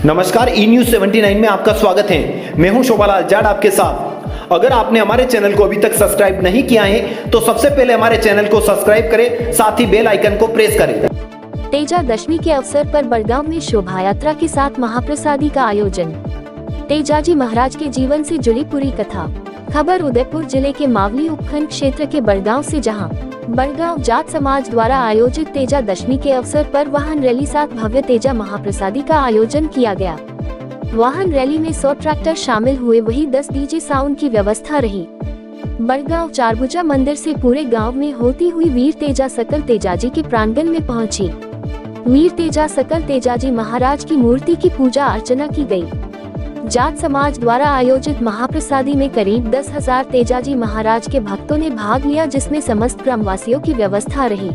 नमस्कार, ई न्यूज 79 में आपका स्वागत है। मैं हूं शोभालाल जाट आपके साथ। अगर आपने हमारे चैनल को अभी तक सब्सक्राइब नहीं किया है तो सबसे पहले हमारे चैनल को सब्सक्राइब करें, साथ ही बेल आइकन को प्रेस करें। तेजा दशमी के अवसर पर बड़गांव में शोभा यात्रा के साथ महाप्रसादी का आयोजन। तेजाजी महाराज के जीवन से जुड़ी पूरी कथा। खबर उदयपुर जिले के मावली उपखंड क्षेत्र के बड़गांव से, जहां बड़गांव जाट समाज द्वारा आयोजित तेजा दशमी के अवसर पर वाहन रैली साथ भव्य तेजा महाप्रसादी का आयोजन किया गया। वाहन रैली में 100 ट्रैक्टर शामिल हुए, वहीं 10 डीजे साउंड की व्यवस्था रही। बड़गांव चारभुजा मंदिर से पूरे गांव में होती हुई वीर तेजा सकल तेजाजी के प्रांगण में पहुंची। वीर तेजा सकल तेजाजी महाराज की मूर्ति की पूजा अर्चना की गई। जाट समाज द्वारा आयोजित महाप्रसादी में करीब 10,000 तेजाजी महाराज के भक्तों ने भाग लिया, जिसमें समस्त ग्रामवासियों की व्यवस्था रही।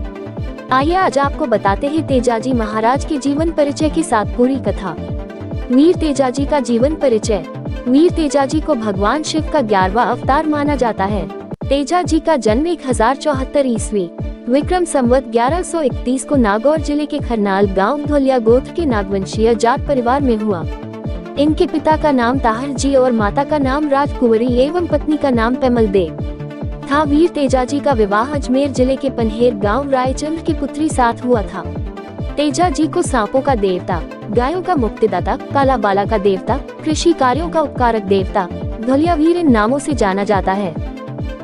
आइए आज आपको बताते हैं तेजाजी महाराज के जीवन परिचय के साथ पूरी कथा। वीर तेजाजी का जीवन परिचय। वीर तेजाजी को भगवान शिव का 11वां अवतार माना जाता है। तेजाजी का जन्म 1074 ईस्वी विक्रम संवत 1131 को नागौर जिले के खरनाल गांव धोलिया गोत्र के नागवंशीय जाट परिवार में हुआ। इनके पिता का नाम ताहर जी और माता का नाम राजकुंवरी एवं पत्नी का नाम पेमल देव था। वीर तेजाजी का विवाह अजमेर जिले के पनहेर गांव रायचंद्र की पुत्री साथ हुआ था। तेजाजी को सांपों का देवता, गायों का मुक्तिदाता, काला बाला का देवता, कृषि कार्यों का उपकारक देवता, धोलिया वीर इन नामों से जाना जाता है।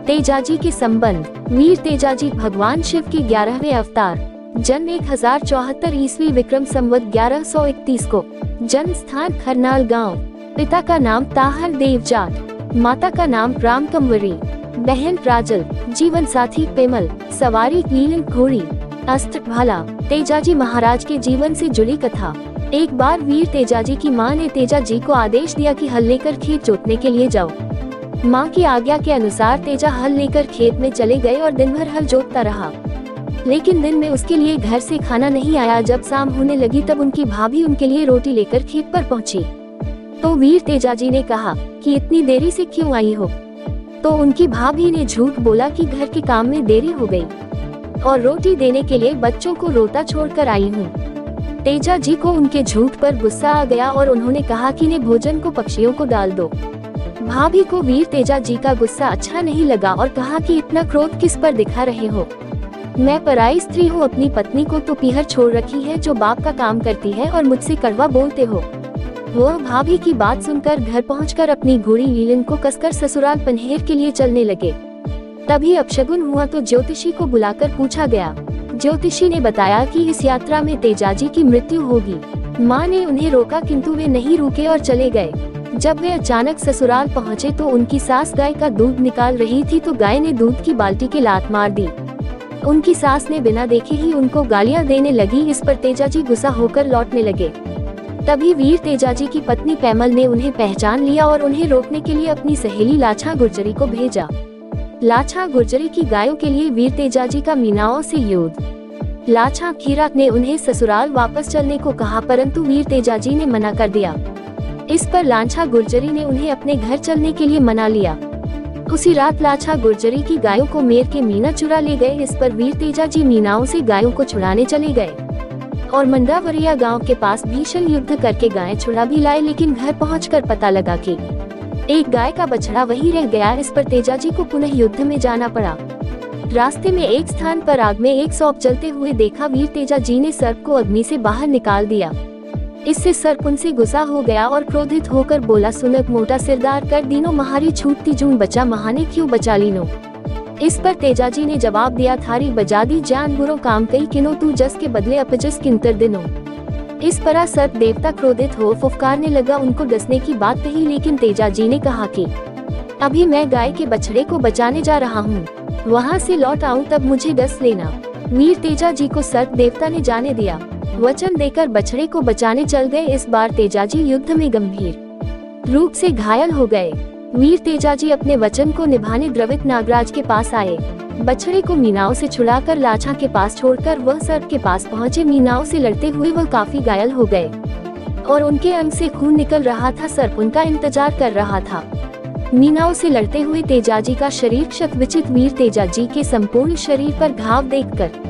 तेजाजी के संबंध। वीर तेजाजी भगवान शिव के 11वें अवतार। जन्म 1074 ईस्वी विक्रम संवत 1131 को। जन्म स्थान खरनाल गांव। पिता का नाम ताहर देव जाट, माता का नाम राम कंवरी, बहन प्राजल, जीवन साथी पेमल, सवारी नीलन घोड़ी, अस्त्र भाला। तेजाजी महाराज के जीवन से जुड़ी कथा। एक बार वीर तेजाजी की मां ने तेजाजी को आदेश दिया कि हल लेकर खेत जोतने के लिए जाओ। मां की आज्ञा के अनुसार तेजा हल लेकर खेत में चले गए और दिन भर हल जोतता रहा, लेकिन दिन में उसके लिए घर से खाना नहीं आया। जब शाम होने लगी तब उनकी भाभी उनके लिए रोटी लेकर खेत पर पहुंची। तो वीर तेजाजी ने कहा कि इतनी देरी से क्यों आई हो? तो उनकी भाभी ने झूठ बोला कि घर के काम में देरी हो गई और रोटी देने के लिए बच्चों को रोता छोड़कर आई हूँ। तेजाजी को उनके झूठ पर गुस्सा आ गया और उन्होंने कहा कि ने भोजन को पक्षियों को डाल दो। भाभी को वीर तेजाजी का गुस्सा अच्छा नहीं लगा और कहा कि इतना क्रोध किस पर दिखा रहे हो? मैं पराई स्त्री हूँ, अपनी पत्नी को तो पीहर छोड़ रखी है जो बाप का काम करती है और मुझसे कड़वा बोलते हो। वह भाभी की बात सुनकर घर पहुंचकर अपनी घोड़ी लीलन को कसकर ससुराल पनहेर के लिए चलने लगे। तभी अपशगुन हुआ तो ज्योतिषी को बुलाकर पूछा गया। ज्योतिषी ने बताया कि इस यात्रा में तेजाजी की मृत्यु होगी। माँ ने उन्हें रोका किंतु वे नहीं रुके और चले गए। जब वे अचानक ससुराल पहुँचे तो उनकी सास गाय का दूध निकाल रही थी तो गाय ने दूध की बाल्टी की लात मार दी। उनकी सास ने बिना देखे ही उनको गालियां देने लगी। इस पर तेजाजी गुस्सा होकर लौटने लगे। तभी वीर तेजाजी की पत्नी पेमल ने उन्हें पहचान लिया और उन्हें रोकने के लिए अपनी सहेली लाछा गुर्जरी को भेजा। लाछा गुर्जरी की गायों के लिए वीर तेजाजी का मीनाओं से युद्ध। लाछा खीरा ने उन्हें ससुराल वापस चलने को कहा, परंतु वीर तेजाजी ने मना कर दिया। इस पर लाछा गुर्जरी ने उन्हें अपने घर चलने के लिए मना लिया। उसी रात लाछा गुर्जरी की गायों को मेर के मीना चुरा ले गए। इस पर वीर तेजाजी मीनाओं से गायों को छुड़ाने चले गए और मंडावरिया गांव के पास भीषण युद्ध करके गायें छुड़ा भी लाए, लेकिन घर पहुंचकर पता लगा कि एक गाय का बछड़ा वहीं रह गया। इस पर तेजाजी को पुनः युद्ध में जाना पड़ा। रास्ते में एक स्थान पर आग में एक सौंप जलते हुए देखा। वीर तेजाजी ने सर्प को अग्नि से बाहर निकाल दिया। इससे सर्प उनसे गुस्सा हो गया और क्रोधित होकर बोला, सुनक मोटा सिरदार कर दीनो महारी छूटती जून बचा महाने क्यों बचा लीनो। इस पर तेजाजी ने जवाब दिया, थारी बजा दी जान बुरो काम कई किनो तू जस के बदले अपजस किंतर दिनो। इस पर सर्प देवता क्रोधित हो फुफकारने लगा। उनको डसने की बात कही, लेकिन तेजाजी ने कहा कि अभी मैं गाय के बछड़े को बचाने जा रहा हूँ, वहाँ से लौट आऊँ तब मुझे डस लेना। वीर तेजाजी को सर्प देवता ने जाने दिया। वचन देकर बछड़े को बचाने चल गए। इस बार तेजाजी युद्ध में गंभीर रूप से घायल हो गए। वीर तेजाजी अपने वचन को निभाने द्रवित नागराज के पास आए। बछड़े को मीनाओं से छुड़ाकर लाछा के पास छोड़कर वह सर्प के पास पहुंचे। मीनाओं से लड़ते हुए वह काफी घायल हो गए और उनके अंग से खून निकल रहा था। सर्प उनका इंतजार कर रहा था। मीनाओं से लड़ते हुए तेजाजी का शरीर क्षत विचित। वीर तेजाजी के संपूर्ण शरीर पर घाव देखकर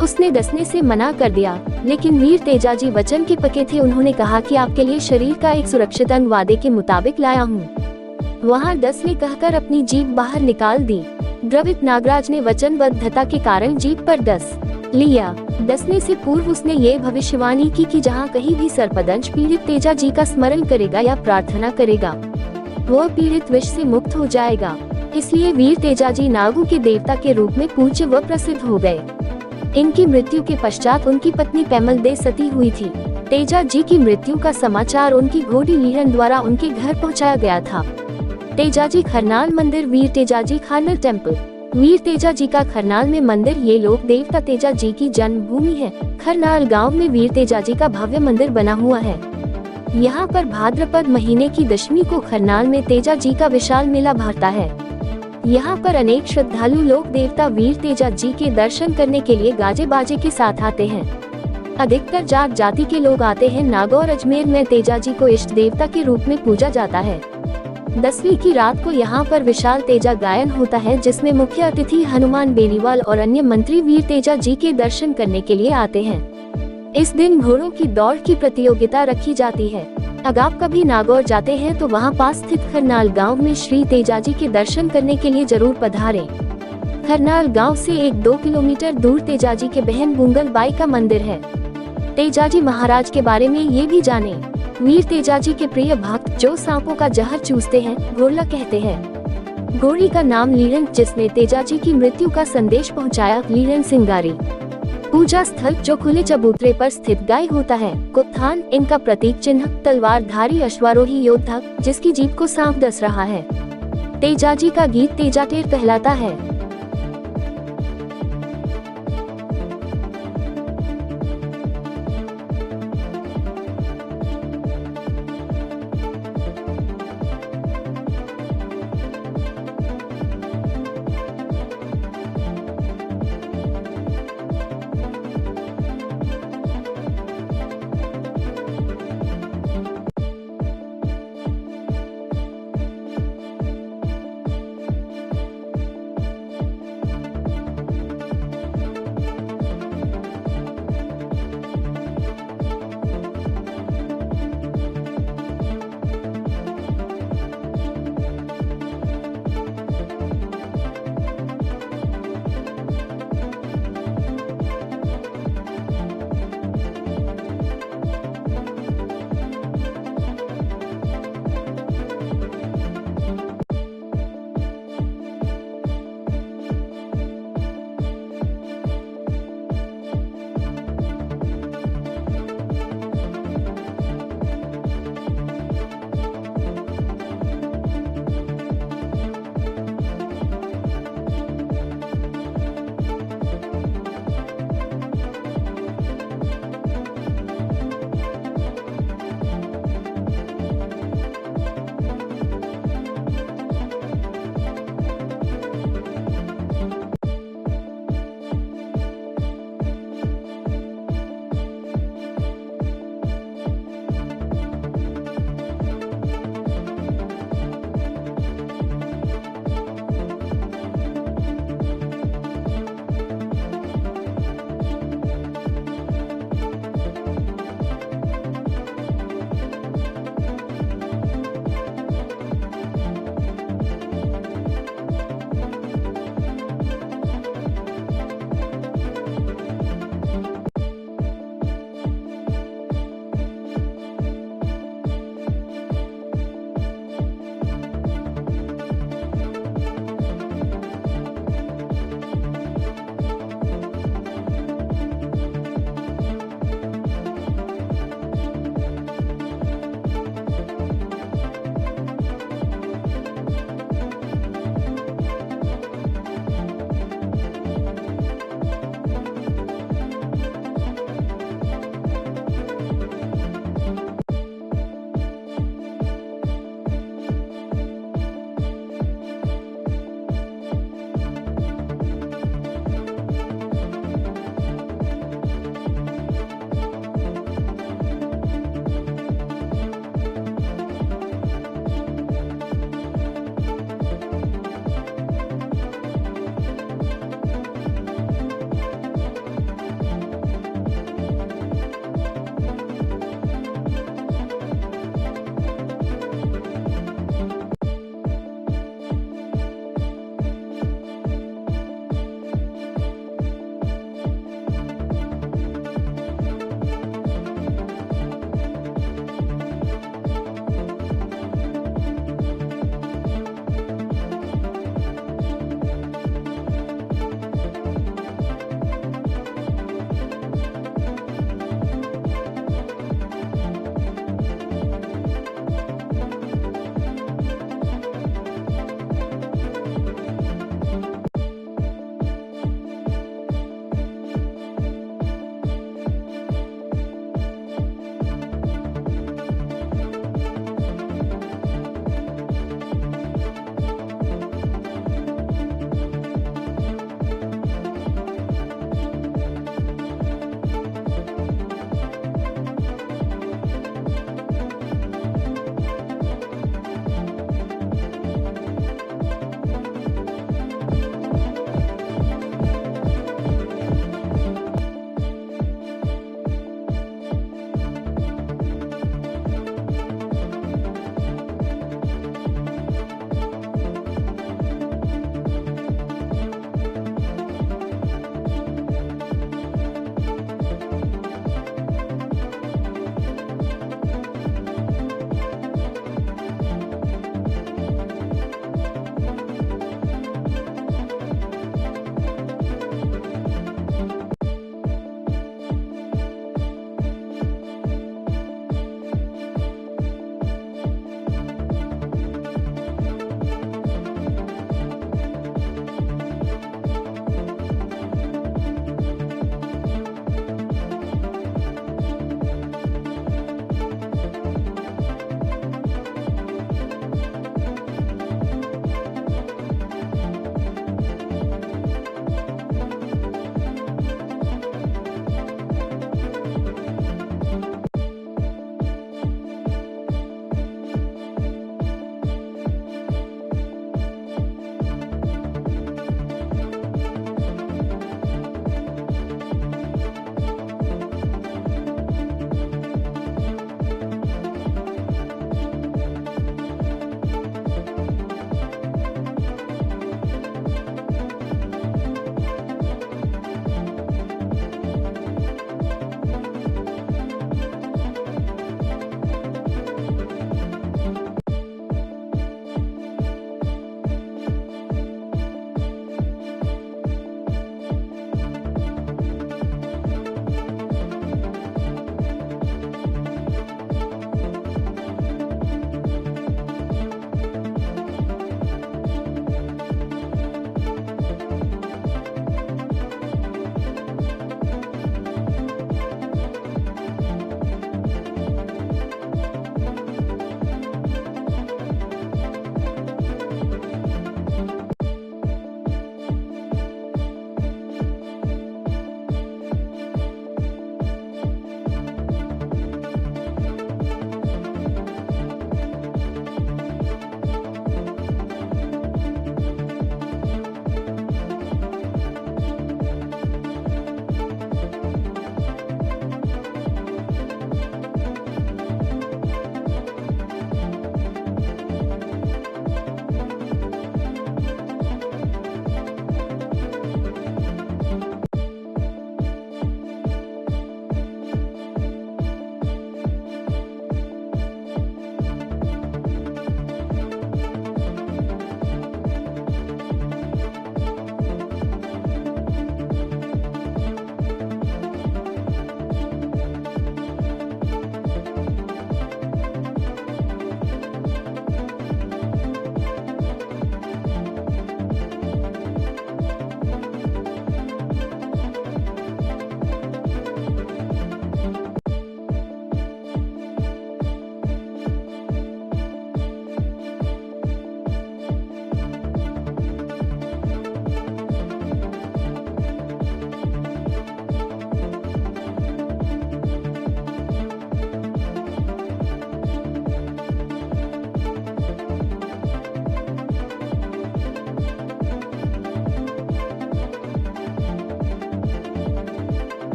उसने डसने से मना कर दिया, लेकिन वीर तेजाजी वचन के पक्के थे। उन्होंने कहा कि आपके लिए शरीर का एक सुरक्षित अंग वादे के मुताबिक लाया हूँ। वहाँ डसने कहकर अपनी जीभ बाहर निकाल दी। द्रवित नागराज ने वचनबद्धता के कारण जीभ पर डस लिया। डसने से पूर्व उसने ये भविष्यवाणी की कि जहाँ कहीं भी सर्पदंश पीड़ित तेजाजी का स्मरण करेगा या प्रार्थना करेगा, वह पीड़ित विष से मुक्त हो जाएगा। इसलिए वीर तेजाजी नागों के देवता के रूप में पूज्य व प्रसिद्ध हो गए। इनकी मृत्यु के पश्चात उनकी पत्नी पैमल दे सती हुई थी। तेजाजी की मृत्यु का समाचार उनकी घोड़ी लीहन द्वारा उनके घर पहुंचाया गया था। तेजाजी खरनाल मंदिर। वीर तेजाजी खानल टेम्पल। वीर तेजाजी का खरनाल में मंदिर ये लोक देवता तेजाजी की जन्मभूमि है। खरनाल गांव में वीर तेजाजी का भव्य मंदिर बना हुआ है। यहाँ पर भाद्रपद महीने की दशमी को खरनाल में तेजाजी का विशाल मेला भरता है। यहाँ पर अनेक श्रद्धालु लोक देवता वीर तेजाजी के दर्शन करने के लिए गाजे बाजे के साथ आते हैं। अधिकतर जाट जाति के लोग आते हैं। नागौर अजमेर में तेजाजी को इष्ट देवता के रूप में पूजा जाता है। 10वीं की रात को यहाँ पर विशाल तेजा गायन होता है, जिसमें मुख्य अतिथि हनुमान बेनीवाल और अन्य मंत्री वीर तेजाजी के दर्शन करने के लिए आते हैं। इस दिन घोड़ों की दौड़ की प्रतियोगिता रखी जाती है। अगर आप कभी नागौर जाते हैं तो वहाँ पास स्थित खरनाल गांव में श्री तेजाजी के दर्शन करने के लिए जरूर पधारें। खरनाल गांव से 1-2 किलोमीटर दूर तेजाजी के बहन बुंगल बाई का मंदिर है। तेजाजी महाराज के बारे में ये भी जाने। वीर तेजाजी के प्रिय भक्त जो सांपों का जहर चूसते हैं, गोरला कहते हैं। गोरी का नाम लीलन, जिसने तेजाजी की मृत्यु का संदेश पहुंचाया, लीलन सिंगारी। पूजा स्थल जो खुले चबूतरे पर स्थित गाय होता है, कुत्थान। इनका प्रतीक चिन्ह तलवारधारी अश्वारोही योद्धा जिसकी जीभ को सांप डस रहा है। तेजाजी का गीत तेजाटेर कहलाता है।